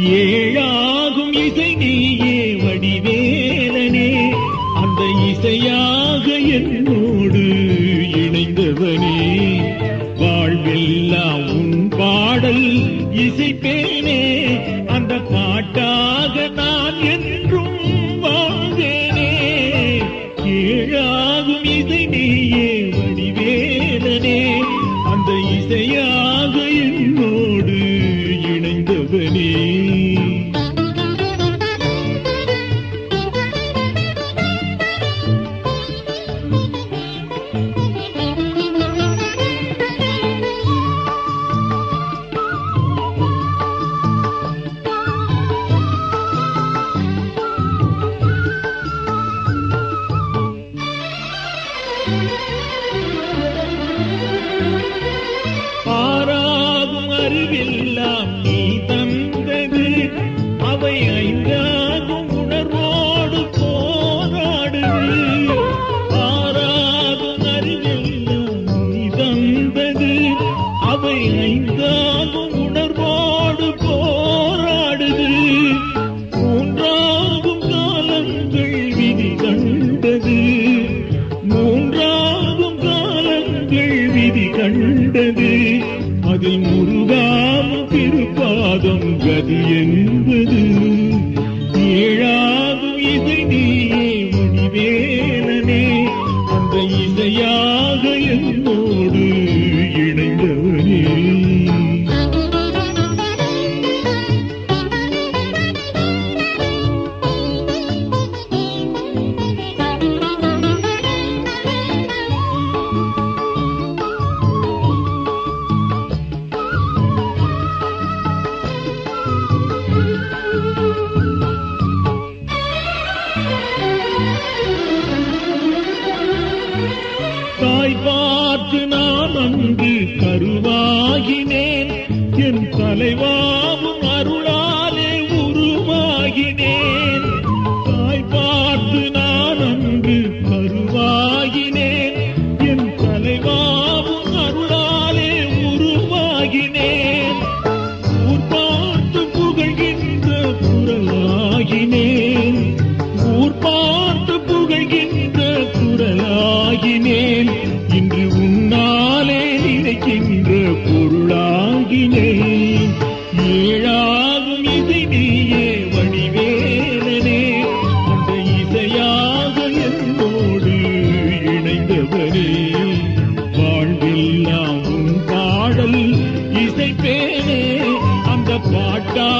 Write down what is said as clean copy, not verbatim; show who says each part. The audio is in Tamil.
Speaker 1: ஏழாகும் இசை நீயே வடிவேலனே, அந்த இசையாக என்னோடு இணைந்தவனே. வாழ்வெல்லாம் உன் பாடல் இசைப்பேனே, அந்த பாட்டாக நான் என்றும் வாழ்வேனே. ஏழாகும் இசை நீயே வடிவேலனே, அந்த இசையாக என்னோடு இணைந்தவனே. ஆறாகும் அறிவெல்லாம் நீ தந்தது, அவை ஐந்தாகும் உணர்வோடு போராடுது. ஆறாகும் அறிவெல்லாம் நீ தந்தது, அவை ஐந்தாகும் உணர்வோடு போராடுது. மூன்றாகும் காலங்கள் விதி கண்டது, மூன்றாகும் காலங்கள் விதி கண்டது. அதில் முருகாமல் திருப்பாதம் கதி என்பது. ஏழாகும் இசை நீயே வடிவேலனே, அந்த இசையாக என்னோடு இணைந்தவனே. தாய் பார்த்து நான் அங்கு கருவாகினேன், என் தலைவாவும் அருளாலே உருவாகினேன். தாய் பார்த்து நான் அங்கு கருவாகினேன், என் தலைவாவும் அருளாலே உருவாகினேன். ஊர் பார்த்து புகழ்கின்ற குரலாகினேன், ஊர் பார்த்து புகழ்கின்ற குரலாகினேன். இன்று உன்னாலே நினைக்கின்ற பொருளாகினேன். ஏழாகும் இசை நீயே வடிவேலனே, அந்த இசையாக என்னோடு இணைந்தவனே. வாழ்வெல்லாம் உன் பாடல் இசைப்பேனே, அந்த பாட்டா